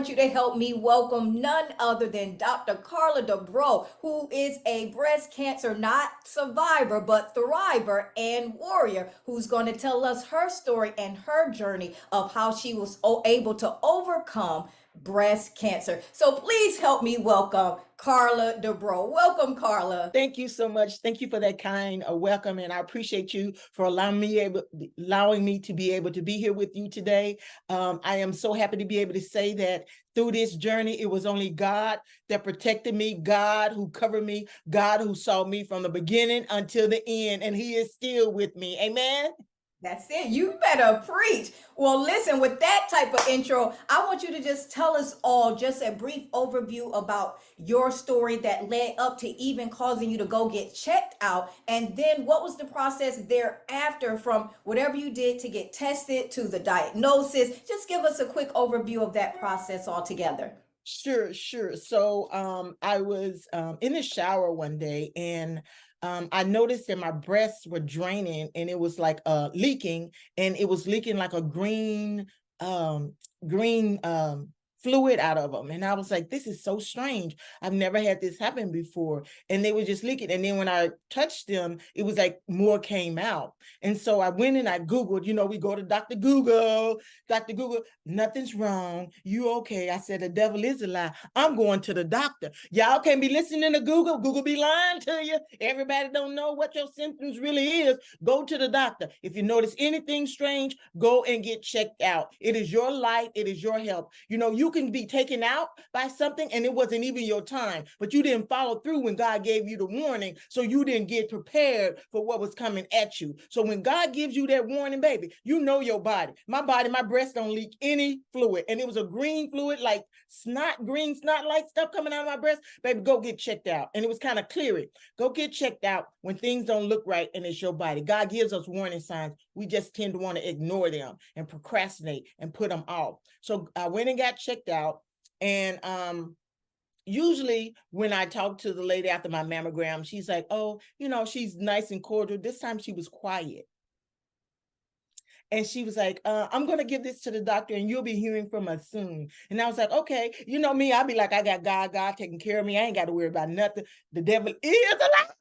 want you to help me welcome none other than Dr. Carla Debro, who is a breast cancer not survivor, but thriver and warrior, who's going to tell us her story and her journey of how she was able to overcome breast cancer. So please help me welcome Carla Debro. Welcome, Carla. Thank you so much. Thank you for that kind welcome, and I appreciate you for allowing me to be able to be here with you today. I am so happy to be able to say that through this journey, it was only God that protected me, God who covered me, God who saw me from the beginning until the end, and He is still with me. Amen. That's it. You better preach. Well, listen, with that type of intro, I want you to just tell us all just a brief overview about your story that led up to even causing you to go get checked out. And then what was the process thereafter from whatever you did to get tested to the diagnosis? Just give us a quick overview of that process altogether. Sure. So I was in the shower one day, and I noticed that my breasts were draining, and it was like leaking, and it was leaking like a green fluid out of them. And I was like, this is so strange. I've never had this happen before. And they were just leaking. And then when I touched them, it was like more came out. And so I went and I Googled, we go to Dr. Google, nothing's wrong. You okay? I said, the devil is a lie. I'm going to the doctor. Y'all can't be listening to Google. Google be lying to you. Everybody don't know what your symptoms really is. Go to the doctor. If you notice anything strange, go and get checked out. It is your life. It is your health. You can be taken out by something and it wasn't even your time, but you didn't follow through when God gave you the warning, so you didn't get prepared for what was coming at you. So when God gives you that warning, baby, you know your body. My breast don't leak any fluid, and it was a green fluid, like green snot like stuff coming out of my breast. Baby, go get checked out. And it was kind of clear. Go get checked out when things don't look right and it's your body. God gives us warning signs. We just tend to want to ignore them and procrastinate and put them off. So I went and got checked out, and usually when I talk to the lady after my mammogram, she's like, oh, she's nice and cordial. This time she was quiet. And she was like, I'm going to give this to the doctor and you'll be hearing from us soon. And I was like, okay, you know me, I'll be like, I got God taking care of me. I ain't got to worry about nothing. The devil is alive.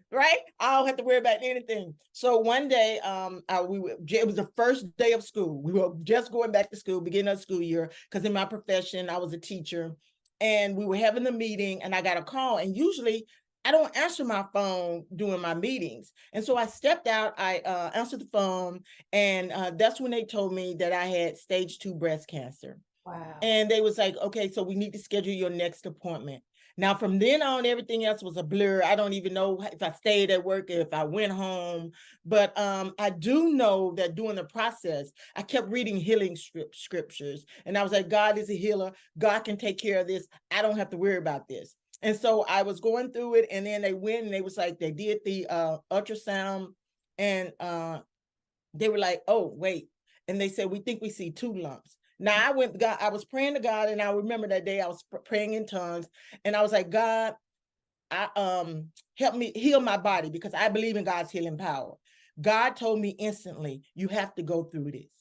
Right? I don't have to worry about anything. So one day, it was the first day of school. We were just going back to school, beginning of the school year, because in my profession, I was a teacher. And we were having a meeting, and I got a call. And usually, I don't answer my phone during my meetings. And so I stepped out, I answered the phone, and that's when they told me that I had stage 2 breast cancer. Wow. And they was like, okay, so we need to schedule your next appointment. Now, from then on, everything else was a blur. I don't even know if I stayed at work, if I went home. But I do know that during the process, I kept reading healing scriptures. And I was like, God is a healer. God can take care of this. I don't have to worry about this. And so I was going through it. And then they went and they was like, they did the ultrasound. And they were like, oh, wait. And they said, we think we see 2 lumps. Now I was praying to God, and I remember that day I was praying in tongues, and I was like, God, help me heal my body, because I believe in God's healing power. God told me instantly, you have to go through this.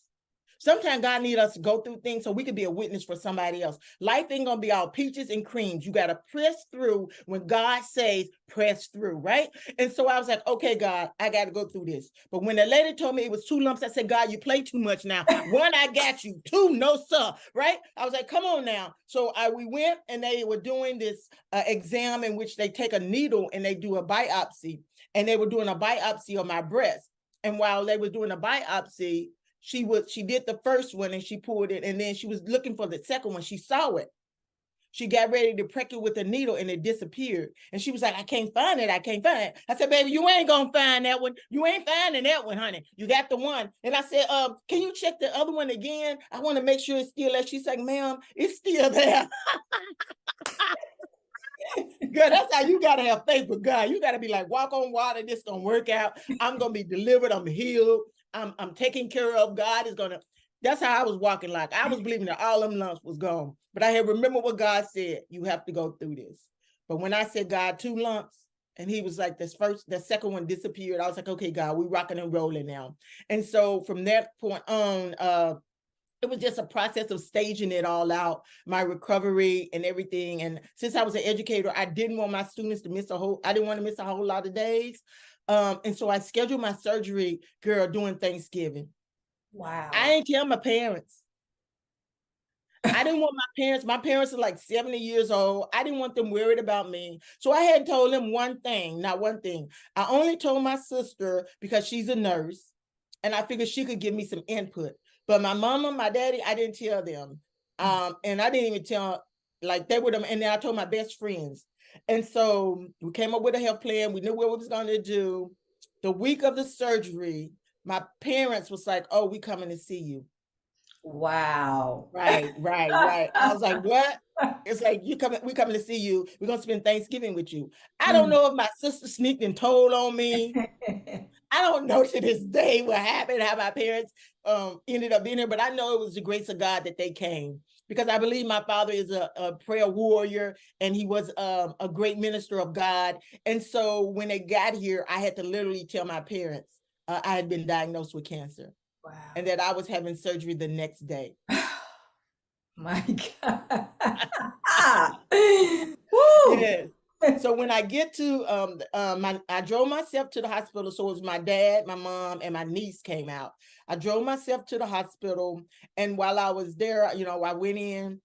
Sometimes God needs us to go through things so we can be a witness for somebody else. Life ain't going to be all peaches and creams. You got to press through when God says press through, right? And so I was like, okay, God, I got to go through this. But when the lady told me it was 2 lumps, I said, God, you play too much now. 1, I got you. 2, no, sir, right? I was like, come on now. So we went, and they were doing this exam in which they take a needle and they do a biopsy. And they were doing a biopsy of my breast. And while they were doing a biopsy, she did the first one and she pulled it, and then she was looking for the second one. She saw it. She got ready to prick it with a needle, and it disappeared. And she was like, I can't find it. I said, baby, you ain't gonna find that one. You ain't finding that one, honey. You got the one. And I said, can you check the other one again? I want to make sure it's still there. She's like, ma'am, it's still there. Girl, that's how you gotta have faith with God. You gotta be like, walk on water. This gonna work out. I'm gonna be delivered. I'm healed. I'm taken care of. God is gonna. That's how I was walking. Like I was believing that all them lumps was gone. But I had remember what God said. You have to go through this. But when I said, God, 2 lumps, and He was like, the second one disappeared. I was like, okay, God, we rocking and rolling now. And so from that point on, it was just a process of staging it all out, my recovery and everything. And since I was an educator, I didn't want my students to miss I didn't want to miss a whole lot of days. And so I scheduled my surgery, girl, during Thanksgiving. Wow. I ain't tell my parents. I didn't want my parents are like 70 years old. I didn't want them worried about me. So I hadn't told them not one thing. I only told my sister because she's a nurse and I figured she could give me some input. But my mama, my daddy, I didn't tell them. And I didn't even tell, like they were them. And then I told my best friends. And so we came up with a health plan. We knew what we was going to do. The week of the surgery, my parents was like, oh, we coming to see you. Wow. Right. I was like, what? It's like, we coming to see you. We're gonna spend Thanksgiving with you. I don't know if my sister sneaked and told on me. I don't know to this day what happened, how my parents ended up being here, but I know it was the grace of God that they came, because I believe my father is a prayer warrior and he was a great minister of God. And so when they got here, I had to literally tell my parents I had been diagnosed with cancer. Wow. And that I was having surgery the next day. My God. Woo. Yes. So when I get to I drove myself to the hospital. So it was my dad, my mom, and my niece came out. I drove myself to the hospital, and while I was there, I went in,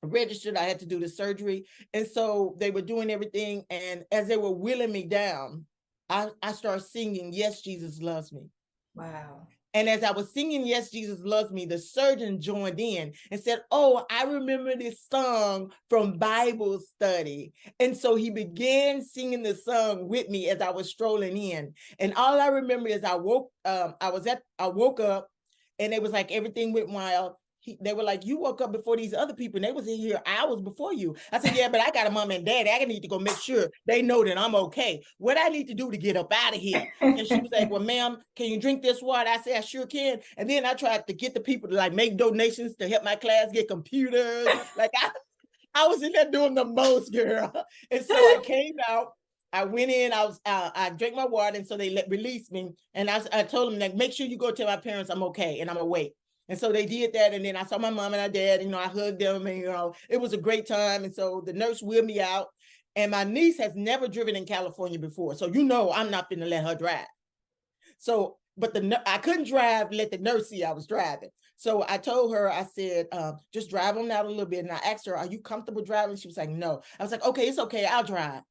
registered. I had to do the surgery, and so they were doing everything. And as they were wheeling me down, I started singing, "Yes, Jesus loves me." Wow. And as I was singing, "Yes, Jesus loves me," the surgeon joined in and said, "Oh, I remember this song from Bible study." And so he began singing the song with me as I was strolling in. And all I remember is I woke up, and it was like everything went wild. They were like, "You woke up before these other people, and they was in here hours before you." I said, "Yeah, but I got a mom and daddy. I need to go make sure they know that I'm okay. What I need to do to get up out of here?" And she was like, "Well, ma'am, can you drink this water?" I said, "I sure can." And then I tried to get the people to like make donations to help my class get computers. Like I was in there doing the most, girl. And so I came out. I went in, I drank my water, and so they released me. And I told them, like, make sure you go tell my parents I'm okay and I'm awake. And so they did that. And then I saw my mom and my dad, I hugged them, and, it was a great time. And so the nurse wheeled me out. And my niece has never driven in California before. So, I'm not going to let her drive. So, but I couldn't drive, let the nurse see I was driving. So I told her, I said, just drive them out a little bit. And I asked her, "Are you comfortable driving?" She was like, "No." I was like, "Okay, it's okay. I'll drive."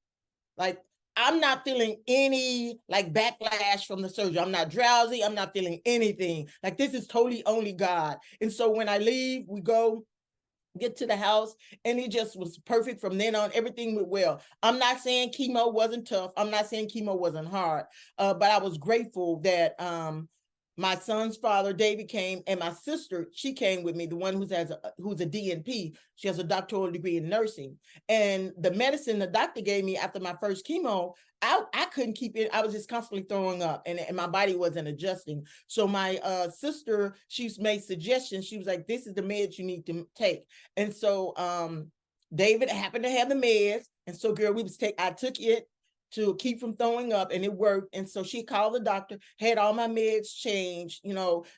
Like, I'm not feeling any like backlash from the surgery. I'm not drowsy. I'm not feeling anything. Like, this is totally only God. And so when I leave, we get to the house, and it just was perfect from then on. Everything went well. I'm not saying chemo wasn't tough. I'm not saying chemo wasn't hard, but I was grateful that my son's father, David, came, and my sister, she came with me, the one who's a DNP. She has a doctoral degree in nursing. And the medicine the doctor gave me after my first chemo, I couldn't keep it. I was just constantly throwing up, and my body wasn't adjusting. So my sister, she's made suggestions. She was like, "This is the meds you need to take." And so David happened to have the meds. And so, girl, I took it to keep from throwing up, and it worked. And so she called the doctor, had all my meds changed.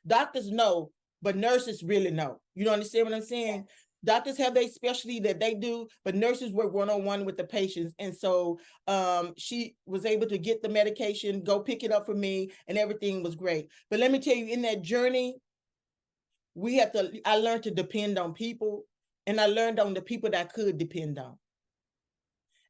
Doctors know, but nurses really know. You don't understand what I'm saying? Doctors have their specialty that they do, but nurses work one-on-one with the patients. And so she was able to get the medication, go pick it up for me, and everything was great. But let me tell you, in that journey, I learned to depend on people, and I learned on the people that I could depend on.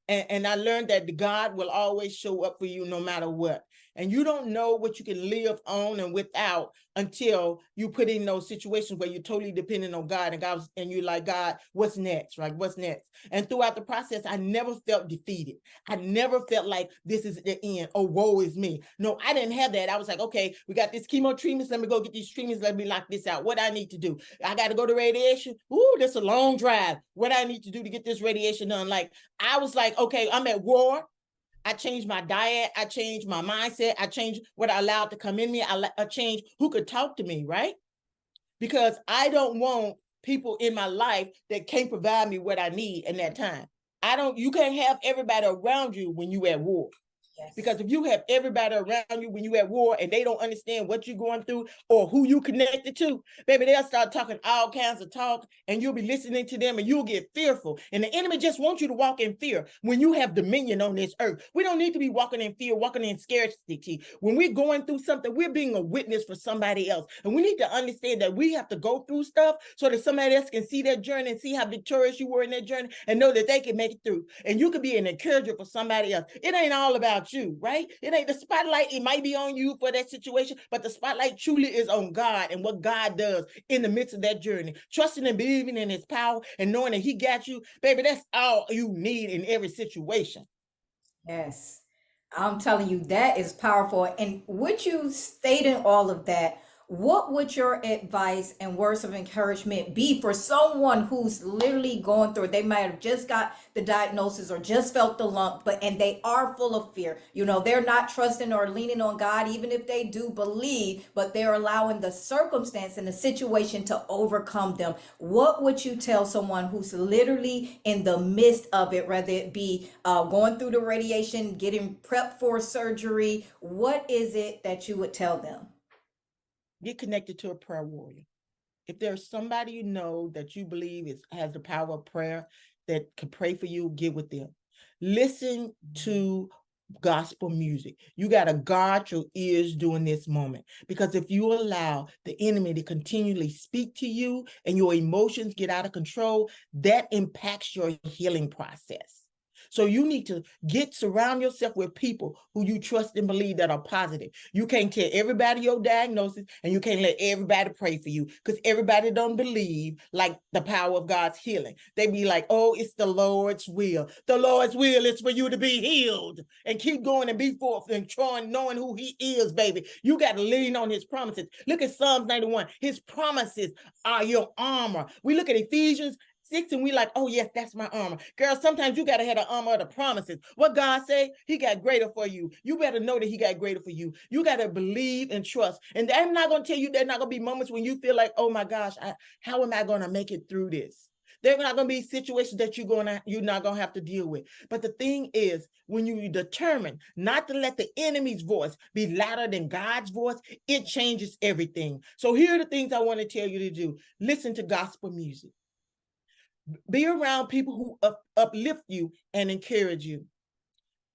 And I learned that God will always show up for you no matter what. And you don't know what you can live on and without until you put in those situations where you're totally dependent on God, and you're like, "God, what's next?" Right? What's next? And throughout the process, I never felt defeated. I never felt like this is the end. Oh, woe is me. No, I didn't have that. I was like, "Okay, we got this chemo treatments. Let me go get these treatments. Let me lock this out. What I need to do? I got to go to radiation. Ooh, that's a long drive. What I need to do to get this radiation done?" Like, I was like, okay, I'm at war. I changed my diet. I changed my mindset. I changed what I allowed to come in me. I changed who could talk to me, right? Because I don't want people in my life that can't provide me what I need in that time. You can't have everybody around you when you at war. Yes. Because if you have everybody around you when you at war and they don't understand what you're going through or who you connected to, baby, they'll start talking all kinds of talk and you'll be listening to them and you'll get fearful. And the enemy just wants you to walk in fear when you have dominion on this earth. We don't need to be walking in fear, walking in scarcity. When we're going through something, we're being a witness for somebody else. And we need to understand that we have to go through stuff so that somebody else can see that journey and see how victorious you were in that journey and know that they can make it through. And you can be an encourager for somebody else. It ain't all about you, right? It ain't the spotlight. It might be on you for that situation, but the spotlight truly is on God and what God does in the midst of that journey. Trusting and believing in his power and knowing that he got you, baby, that's all you need in every situation. Yes. I'm telling you, that is powerful. And with you stating all of that, what would your advice and words of encouragement be for someone who's literally going through it? They might have just got the diagnosis or just felt the lump, but and they are full of fear. You know, they're not trusting or leaning on God, even if they do believe, but they're allowing the circumstance and the situation to overcome them. What would you tell someone who's literally in the midst of it, whether it be going through the radiation, getting prepped for surgery? What is it that you would tell them? Get connected to a prayer warrior. If there's somebody you know that you believe has the power of prayer that can pray for you, get with them. Listen to gospel music. You got to guard your ears during this moment, because if you allow the enemy to continually speak to you and your emotions get out of control, that impacts your healing process. So you need to surround yourself with people who you trust and believe that are positive. You can't tell everybody your diagnosis and you can't let everybody pray for you, because everybody don't believe like the power of God's healing. They be like, oh, it's the Lord's will. The Lord's will is for you to be healed, and keep going and be forth and trying, knowing who he is, baby. You got to lean on his promises. Look at Psalms 91. His promises are your armor. We look at Ephesians 6 and we like, oh yes, that's my armor. Girl, sometimes you gotta have the armor of the promises. What God say, he got greater for you. You better know that he got greater for you. You gotta believe and trust. And I'm not gonna tell you there's not gonna be moments when you feel like, oh my gosh, how am I gonna make it through this? There are not going to be situations that you're not going to have to deal with. But the thing is, when you determine not to let the enemy's voice be louder than God's voice, it changes everything. So here are the things I want to tell you to do. Listen to gospel music. Be around people who uplift you and encourage you.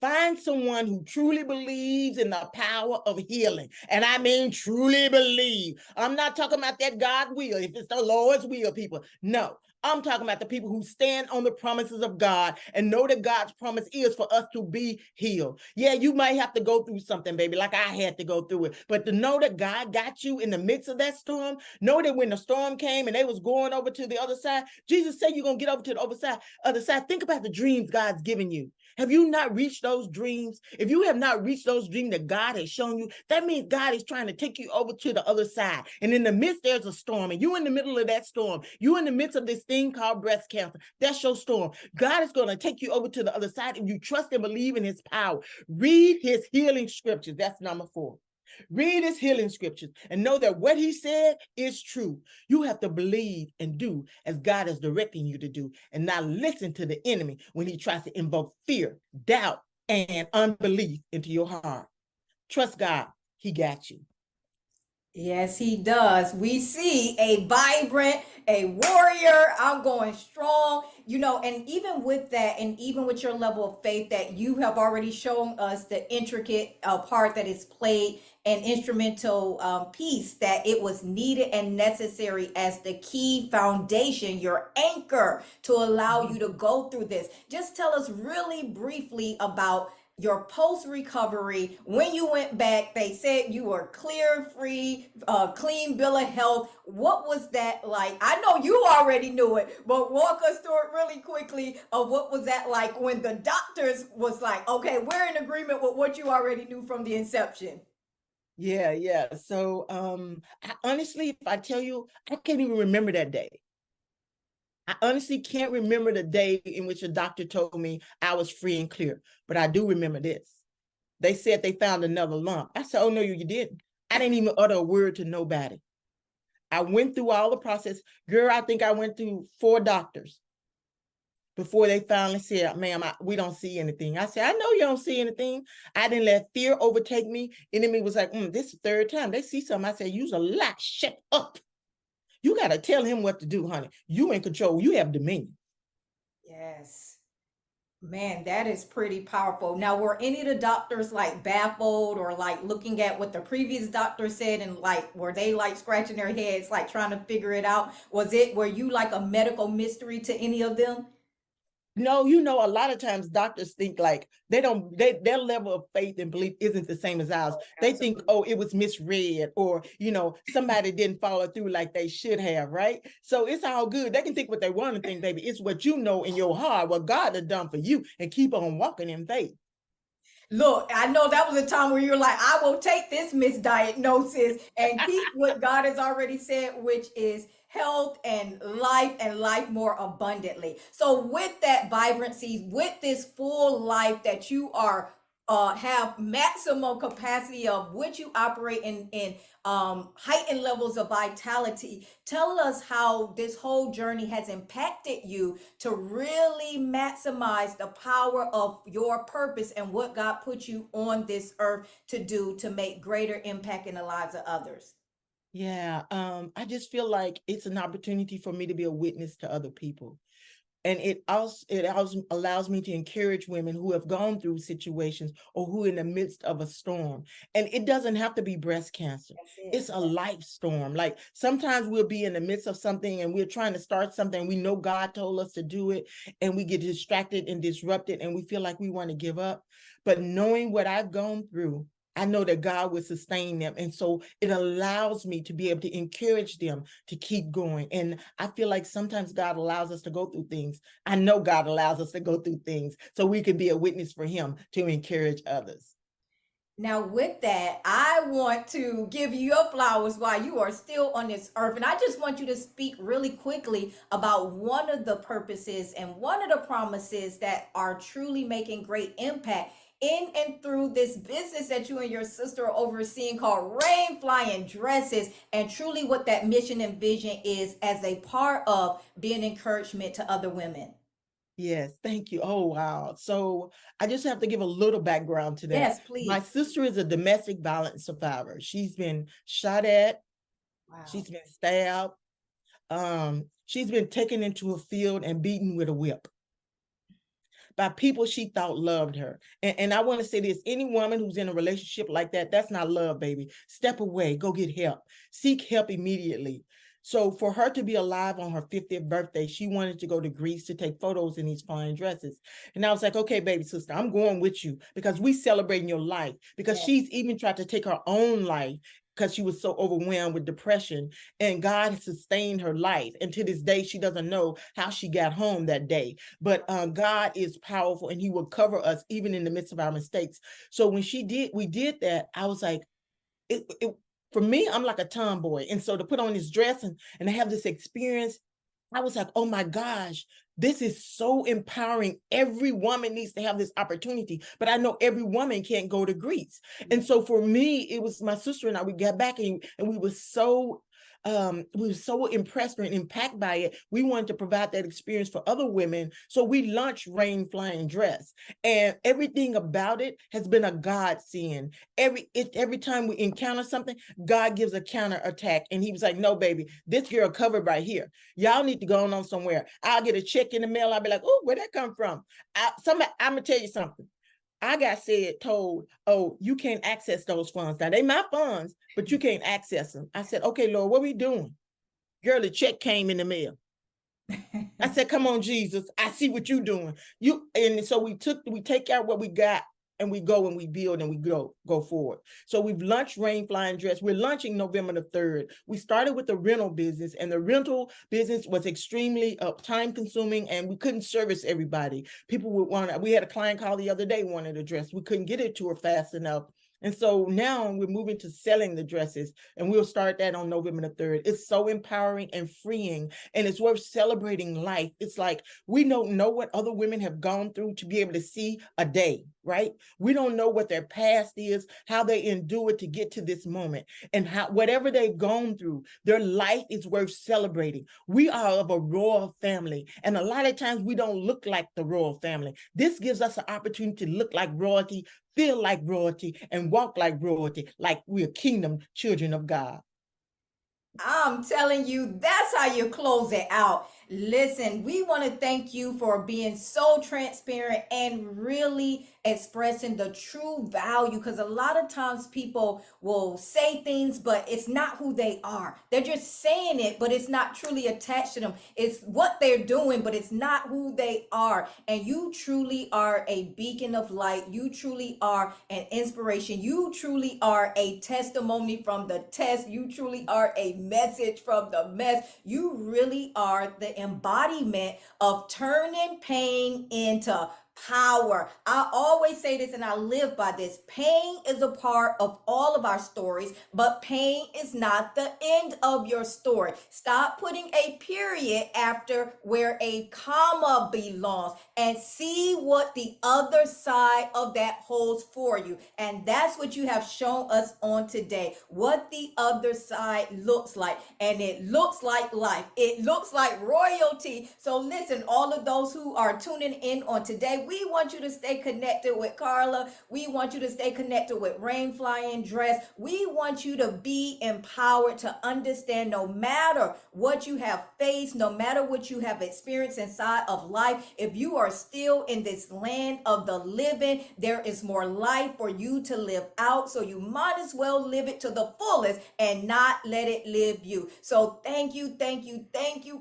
Find someone who truly believes in the power of healing. And I mean truly believe. I'm not talking about that God will, if it's the Lord's will, people. No, I'm talking about the people who stand on the promises of God and know that God's promise is for us to be healed. Yeah, you might have to go through something, baby, like I had to go through it. But to know that God got you in the midst of that storm, know that when the storm came and they was going over to the other side, Jesus said you're going to get over to the other side. Think about the dreams God's given you. Have you not reached those dreams? If you have not reached those dreams that God has shown you, that means God is trying to take you over to the other side. And in the midst, there's a storm. And you're in the middle of that storm. You're in the midst of this thing called breast cancer. That's your storm. God is going to take you over to the other side if you trust and believe in his power. Read his healing scriptures. That's number 4. Read his healing scriptures and know that what he said is true. You have to believe and do as God is directing you to do, and not listen to the enemy when he tries to invoke fear, doubt, and unbelief into your heart. Trust God. He got you. Yes, he does. We see a vibrant, a warrior. I'm going strong, you know, and even with that, and even with your level of faith that you have already shown us the intricate part that is played and instrumental piece that it was needed and necessary as the key foundation, your anchor to allow you to go through this. Just tell us really briefly about your post recovery. When you went back, they said you were clear, free, clean bill of health. What was that like? I know you already knew it, but walk us through it really quickly of what was that like when the doctors was like, okay, we're in agreement with what you already knew from the inception. Yeah. So honestly, if I tell you, I can't even remember that day. I honestly can't remember the day in which a doctor told me I was free and clear, but I do remember this. They said they found another lump. I said, oh, no, you didn't. I didn't even utter a word to nobody. I went through all the process. Girl, I think I went through 4 doctors. before they finally said, ma'am, we don't see anything. I said, I know you don't see anything. I didn't let fear overtake me. Enemy was like, this is the third time they see something. I said, use a lot, shut up. You got to tell him what to do, honey. You in control. You have dominion. Yes. Man, that is pretty powerful. Now, were any of the doctors like baffled or like looking at what the previous doctor said and like were they like scratching their heads, like trying to figure it out? Were you like a medical mystery to any of them? No, a lot of times doctors think like their level of faith and belief isn't the same as ours. Oh, They think, absolutely. oh, it was misread, or somebody didn't follow through like they should have, right? So it's all good. They can think what they want to think, baby. It's what you know in your heart, what God has done for you, and keep on walking in faith. Look, I know that was a time where you're like, I will take this misdiagnosis and keep what God has already said, which is health and life more abundantly. So, with that vibrancy, with this full life that you are have maximum capacity of which you operate in heightened levels of vitality, tell us how this whole journey has impacted you to really maximize the power of your purpose and what God put you on this earth to do to make greater impact in the lives of others. Yeah, I just feel like it's an opportunity for me to be a witness to other people. And it also allows me to encourage women who have gone through situations or who are in the midst of a storm. And it doesn't have to be breast cancer. That's it. It's a life storm. Like sometimes we'll be in the midst of something and we're trying to start something. We know God told us to do it and we get distracted and disrupted and we feel like we want to give up. But knowing what I've gone through, I know that God will sustain them. And so it allows me to be able to encourage them to keep going. And I feel like sometimes God allows us to go through things. I know God allows us to go through things so we can be a witness for him to encourage others. Now, with that, I want to give you your flowers while you are still on this earth. And I just want you to speak really quickly about one of the purposes and one of the promises that are truly making great impact in and through this business that you and your sister are overseeing called Rain Flying Dresses, and truly what that mission and vision is as a part of being encouragement to other women. Yes, thank you. Oh, wow. So I just have to give a little background to that. Yes, My please. sister is a domestic violence survivor. She's been shot at, Wow. she's been stabbed, she's been taken into a field and beaten with a whip by people she thought loved her. And I want to say this, any woman who's in a relationship like that, that's not love, baby. Step away, go get help, seek help immediately. So for her to be alive on her 50th birthday, she wanted to go to Greece to take photos in these fine dresses. And I was like, okay, baby sister, I'm going with you because we celebrating your life. Because Yes. she's even tried to take her own life because she was so overwhelmed with depression, and God has sustained her life. And to this day, she doesn't know how she got home that day. But God is powerful and he will cover us even in the midst of our mistakes. So when we did that, I was like, it for me, I'm like a tomboy. And so to put on this dress and have this experience, I was like, oh my gosh, this is so empowering. Every woman needs to have this opportunity, but I know every woman can't go to Greece. And so for me, it was my sister and I, we got back and we were so impressed and impacted by it. We wanted to provide that experience for other women. So we launched Rain Flying Dress, and everything about it has been a godsend. Every time we encounter something, God gives a counter attack. And he was like, no, baby, this girl covered right here. Y'all need to go on somewhere. I'll get a check in the mail. I'll be like, oh, where'd that come from? I'm gonna tell you something. I got told, oh, you can't access those funds. Now they my funds, but you can't access them. I said, okay, Lord, what are we doing? Girl, the check came in the mail. I said, come on, Jesus, I see what you're doing. And so we take out what we got and we go and we build and we go forward. So we've launched Rain Flying Dress. We're launching November the 3rd. We started with the rental business, and the rental business was extremely time consuming and we couldn't service everybody. People we had a client call the other day, wanted a dress. We couldn't get it to her fast enough. And so now we're moving to selling the dresses, and we'll start that on November the 3rd. It's so empowering and freeing, and it's worth celebrating life. It's like we don't know what other women have gone through to be able to see a day. right? We don't know what their past is, how they endured to get to this moment, and how whatever they've gone through, their life is worth celebrating. We are of a royal family, and a lot of times we don't look like the royal family. This gives us an opportunity to look like royalty, feel like royalty, and walk like royalty, like we're kingdom children of God. I'm telling you, that's how you close it out. Listen, we want to thank you for being so transparent and really expressing the true value, because a lot of times people will say things, but it's not who they are. They're just saying it, but it's not truly attached to them. It's what they're doing, but it's not who they are. And you truly are a beacon of light. You truly are an inspiration. You truly are a testimony from the test. You truly are a message from the mess. You really are the embodiment of turning pain into power. I always say this and I live by this. Pain is a part of all of our stories, but pain is not the end of your story. Stop putting a period after where a comma belongs and see what the other side of that holds for you. And that's what you have shown us on today, what the other side looks like. And it looks like life. It looks like royalty. So listen, all of those who are tuning in on today, we want you to stay connected with Carla. We want you to stay connected with Rain Flying Dress. We want you to be empowered to understand no matter what you have faced, no matter what you have experienced inside of life, if you are still in this land of the living, there is more life for you to live out. So you might as well live it to the fullest and not let it live you. So thank you,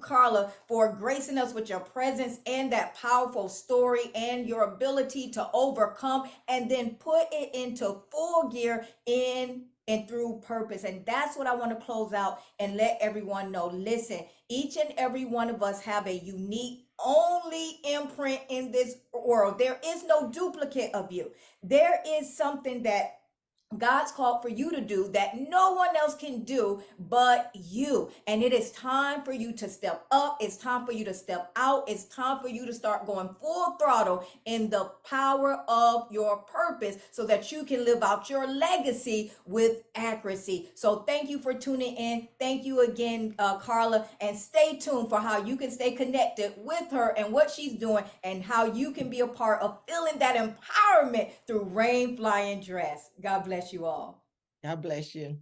Carla, for gracing us with your presence and that powerful story and your ability to overcome and then put it into full gear in and through purpose. And that's what I want to close out and let everyone know. Listen, each and every one of us have a unique, only imprint in this world. There is no duplicate of you. There is something that God's called for you to do that no one else can do but you. And it is time for you to step up. It's time for you to step out. It's time for you to start going full throttle in the power of your purpose so that you can live out your legacy with accuracy. So thank you for tuning in. Thank you again, Carla, and stay tuned for how you can stay connected with her and what she's doing and how you can be a part of feeling that empowerment through Rain Flying Dress. God bless you all. God bless you.